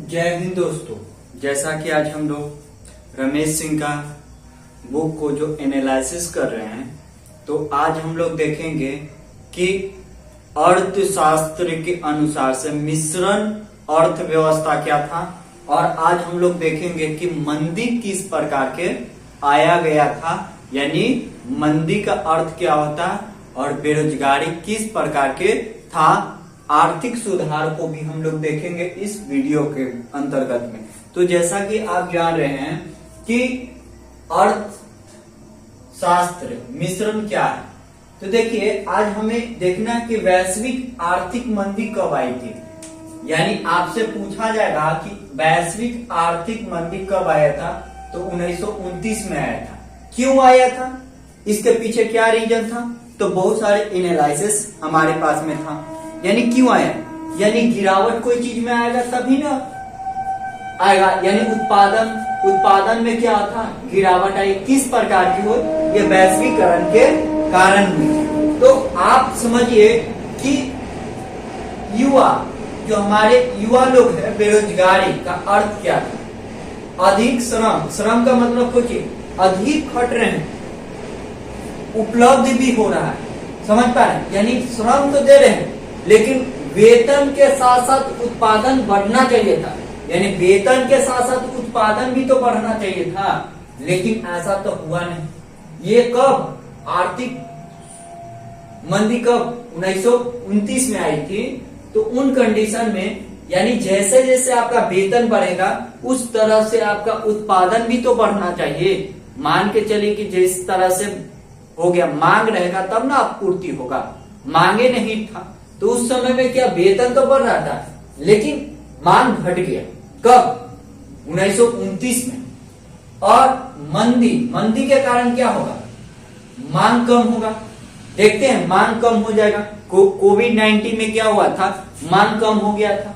जय हिंद दोस्तों। जैसा कि आज हम लोग रमेश सिंह का बुक को जो एनालिसिस कर रहे हैं, तो आज हम लोग देखेंगे कि अर्थशास्त्र के अनुसार से मिश्रण अर्थव्यवस्था क्या था, और आज हम लोग देखेंगे कि मंदी किस प्रकार के आया गया था, यानी मंदी का अर्थ क्या होता है और बेरोजगारी किस प्रकार के था। आर्थिक सुधार को भी हम लोग देखेंगे इस वीडियो के अंतर्गत में। तो जैसा कि आप जान रहे हैं कि अर्थशास्त्र मिश्रण क्या है, तो देखिए आज हमें देखना है कि वैश्विक आर्थिक मंदी कब आई थी। यानी आपसे पूछा जाएगा कि वैश्विक आर्थिक मंदी कब आया था, तो 1929 में आया था। क्यों आया था, इसके पीछे क्या रीजन था, तो बहुत सारे एनालिसिस हमारे पास में था। यानी क्यों आया, यानी गिरावट कोई चीज में आएगा तभी ना आएगा, यानी उत्पादन में क्या था, गिरावट आई। किस प्रकार की हो, ये वैश्वीकरण के कारण हुई। तो आप समझिए कि युवा जो हमारे युवा लोग हैं, बेरोजगारी का अर्थ क्या था, अधिक श्रम का मतलब कुछ अधिक खट रहे हैं, उपलब्ध भी हो रहा है, समझ पा रहे हैं, यानी श्रम तो दे रहे हैं लेकिन वेतन के साथ साथ उत्पादन बढ़ना चाहिए था। यानी वेतन के साथ साथ उत्पादन भी तो बढ़ना चाहिए था, लेकिन ऐसा तो हुआ नहीं। ये कब आर्थिक मंदी कब 1929 में आई थी। तो उन कंडीशन में यानी जैसे जैसे आपका वेतन बढ़ेगा उस तरह से आपका उत्पादन भी तो बढ़ना चाहिए। मान के चलिए कि जिस तरह से हो गया, मांग रहेगा तब ना आपूर्ति होगा, मांगे नहीं था तो उस समय में क्या वेतन तो बढ़ रहा था लेकिन मांग घट गया। कब, 1929 में। और मंदी के कारण क्या होगा, मांग कम होगा। देखते हैं, मांग कम हो जाएगा। कोविड-19 में क्या हुआ था, मांग कम हो गया था,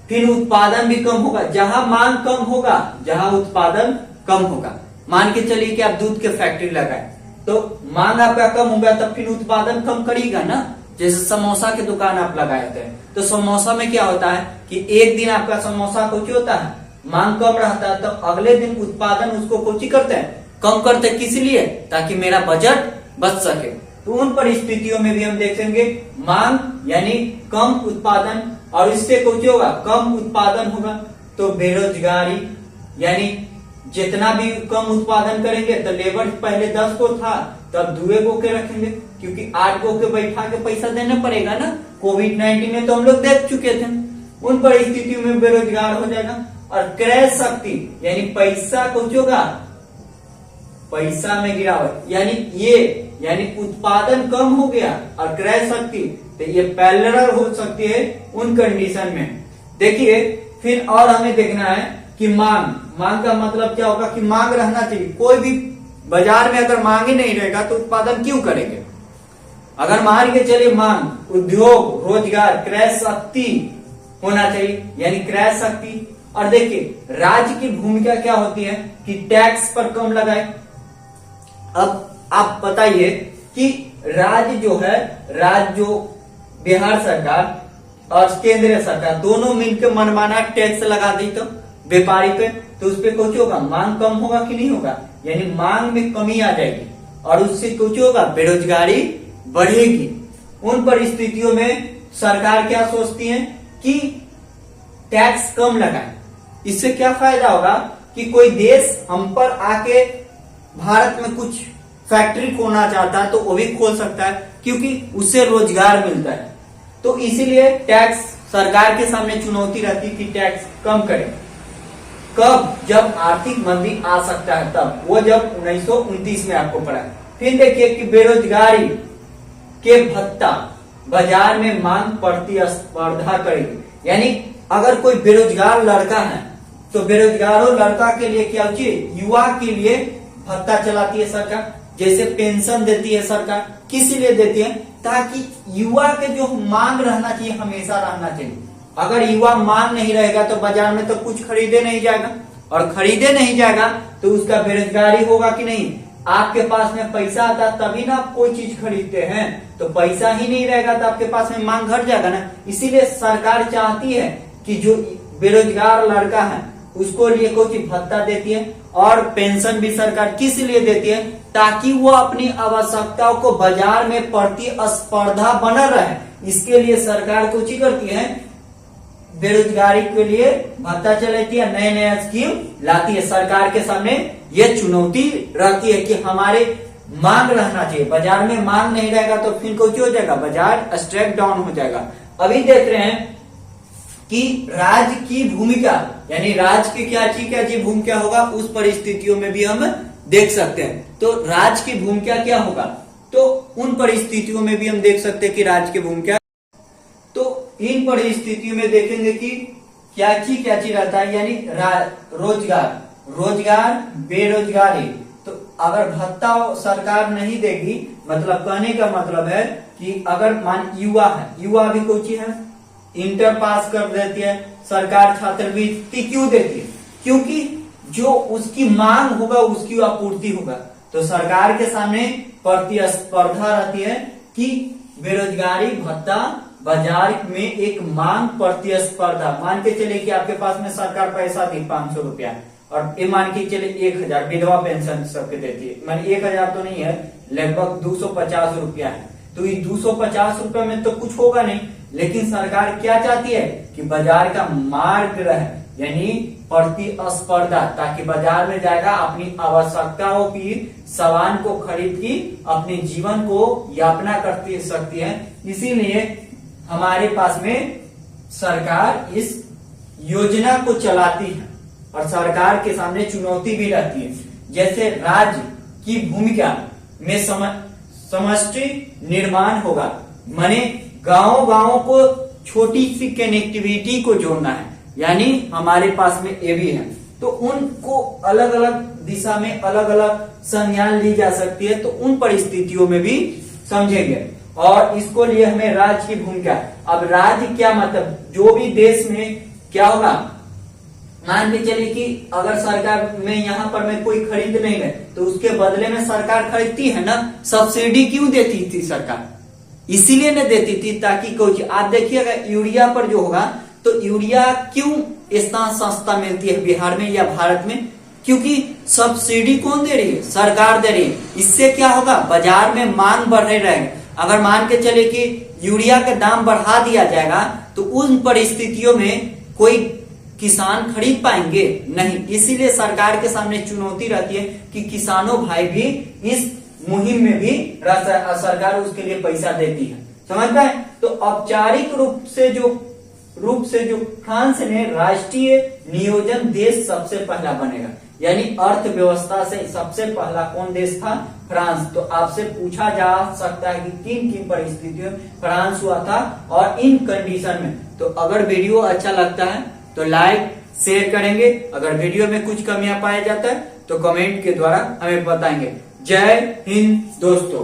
फिर उत्पादन भी कम होगा। जहां मांग कम होगा, जहां उत्पादन कम होगा। मान के चलिए कि आप दूध के फैक्ट्री लगाए तो मांग आपका कम होगा, तब फिर उत्पादन कम करेगा ना। जैसे समोसा की दुकान आप लगाए थे तो समोसा में क्या होता है कि एक दिन आपका समोसा कुछ होता है, मांग कम रहता है, तो अगले दिन उत्पादन उसको कुछ करते हैं, कम करते हैं। किस लिए, ताकि मेरा बजट बच सके। तो उन परिस्थितियों में भी हम देखेंगे मांग यानी कम उत्पादन, और इससे कुछ होगा, कम उत्पादन होगा तो बेरोजगारी, यानी जितना भी कम उत्पादन करेंगे तो लेबर पहले 10 को था तब 2 को के रखेंगे, क्योंकि 8 को के बैठा के पैसा देना पड़ेगा ना। कोविड-19 में तो हम लोग देख चुके थे। उन परिस्थितियों में बेरोजगार हो जाएगा। और क्रय शक्ति यानी पैसा कुछ होगा, पैसा में गिरावट, यानी उत्पादन कम हो गया और क्रय शक्ति, तो ये पैरेलल हो सकती है उन कंडीशन में। देखिए फिर और हमें देखना है कि मांग का मतलब क्या होगा कि मांग रहना चाहिए। कोई भी बाजार में अगर मांग ही नहीं रहेगा तो उत्पादन क्यों करेंगे। अगर मान के चलिए मांग, उद्योग, रोजगार, क्रय शक्ति होना चाहिए, यानी क्रय शक्ति। और देखिए राज्य की भूमिका क्या होती है कि टैक्स पर कम लगाए। अब आप बताइए कि राज्य जो बिहार सरकार और केंद्रीय सरकार दोनों मिलकर मनमाना टैक्स लगा दी तो व्यापारी पे, तो उस पे कुछ होगा, मांग कम होगा कि नहीं होगा, यानी मांग में कमी आ जाएगी और उससे कुछ होगा, बेरोजगारी बढ़ेगी। उन परिस्थितियों में सरकार क्या सोचती है कि टैक्स कम लगाए। इससे क्या फायदा होगा कि कोई देश हम पर आके भारत में कुछ फैक्ट्री खोलना चाहता है तो वो भी खोल सकता है, क्योंकि उससे रोजगार मिलता है। तो इसीलिए टैक्स सरकार के सामने चुनौती रहती है कि टैक्स कम करें। कब, जब आर्थिक मंदी आ सकता है तब, वो जब 1929 में आपको पढ़ा। फिर देखिए कि बेरोजगारी के भत्ता बाजार में मांग प्रतिस्पर्धा करेगी। यानी अगर कोई बेरोजगार लड़का है तो बेरोजगारों लड़का के लिए क्या होती है, युवा के लिए भत्ता चलाती है सरकार, जैसे पेंशन देती है सरकार। किस लिए देती है, ताकि युवा के जो मांग रहना चाहिए हमेशा रहना चाहिए। अगर युवा मांग नहीं रहेगा तो बाजार में तो कुछ खरीदे नहीं जाएगा, और खरीदे नहीं जाएगा तो उसका बेरोजगारी होगा कि नहीं। आपके पास में पैसा आता तभी ना आप कोई चीज खरीदते हैं, तो पैसा ही नहीं रहेगा तो आपके पास में मांग घट जाएगा ना। इसीलिए सरकार चाहती है कि जो बेरोजगार लड़का है उसको लिए कोई भत्ता देती है, और पेंशन भी सरकार किस लिए देती है, ताकि वो अपनी आवश्यकताओं को बाजार में प्रतिस्पर्धा बना रहे। इसके लिए सरकार कुछ ही करती है, बेरोजगारी के लिए भत्ता चलाती है, नए नए स्कीम लाती है। सरकार के सामने ये चुनौती रहती है कि हमारे मांग रहना चाहिए, बाजार में मांग नहीं रहेगा तो फिर कुछ हो जाएगा, बाजार स्ट्रेक डाउन हो जाएगा। अभी देख रहे हैं कि राज्य की भूमिका, यानी राज्य की क्या चीज भूमिका होगा, उस परिस्थितियों में भी हम देख सकते हैं। तो राज्य की भूमिका क्या होगा, तो उन परिस्थितियों में भी हम देख सकते हैं कि राज्य की भूमिका, तो इन परिस्थितियों में देखेंगे कि क्या चीज रहता है, यानी रोजगार, बेरोजगारी। तो अगर भत्ता सरकार नहीं देगी, मतलब कहने का मतलब है कि अगर मान युवा है, युवा भी कोई चीज है, इंटर पास कर देती है, सरकार छात्रवृत्ति क्यों देती है, क्योंकि जो उसकी मांग होगा उसकी आपूर्ति होगा। तो सरकार के सामने प्रतिस्पर्धा रहती है कि बेरोजगारी भत्ता बाजार में एक मांग प्रतिस्पर्धा। मान के चले कि आपके पास में सरकार पैसा दी 500 रुपया, और ये मान के चले 1000 विधवा पेंशन सबके देती है, मान 1000 तो नहीं है, लगभग 250 रुपया है। तो ये 250 रुपया में तो कुछ होगा नहीं, लेकिन सरकार क्या चाहती है कि बाजार का मार्ग रहे, यानी प्रतिस्पर्धा, ताकि बाजार में जाएगा अपनी आवश्यकताओं की सामान को खरीद की अपने जीवन को यापना करती सकती है। इसीलिए हमारे पास में सरकार इस योजना को चलाती है, और सरकार के सामने चुनौती भी रहती है। जैसे राज्य की भूमिका में समष्टि निर्माण होगा, माने गांव को छोटी सी कनेक्टिविटी को जोड़ना है, यानी हमारे पास में ये भी है, तो उनको अलग अलग दिशा में अलग अलग संज्ञान ली जा सकती है। तो उन परिस्थितियों में भी समझेंगे, और इसको लिए हमें राज्य की भूमिका। अब राज्य क्या मतलब, जो भी देश में क्या होगा, मान के चलिए कि अगर सरकार में यहाँ पर में कोई खरीद नहीं रहे, तो उसके बदले में सरकार खरीदती है ना, सब्सिडी क्यों देती थी सरकार, इसीलिए न देती थी ताकि कोई, आप देखिएगा यूरिया पर जो होगा, तो यूरिया क्यों इतना सस्ता मिलती है बिहार में या भारत में, क्योंकि सब्सिडी कौन दे रही है, सरकार दे रही है। इससे क्या होगा, बाजार में मांग बढ़ रहेगी। अगर मान के चले कि यूरिया का दाम बढ़ा दिया जाएगा, तो उन परिस्थितियों में कोई किसान खरीद पाएंगे नहीं। इसीलिए सरकार के सामने चुनौती रहती है कि किसानों भाई भी इस मुहिम में भी सरकार उसके लिए पैसा देती है, समझता है। तो औपचारिक रूप से जो फ्रांस ने राष्ट्रीय नियोजन देश सबसे पहला बनेगा, यानी अर्थव्यवस्था से सबसे पहला कौन देश था, फ्रांस। तो आपसे पूछा जा सकता है कि किन किन परिस्थितियों फ्रांस हुआ था और इन कंडीशन में। तो अगर वीडियो अच्छा लगता है तो लाइक शेयर करेंगे, अगर वीडियो में कुछ कमियां पाया जाता है तो कमेंट के द्वारा हमें बताएंगे। जय हिंद दोस्तों।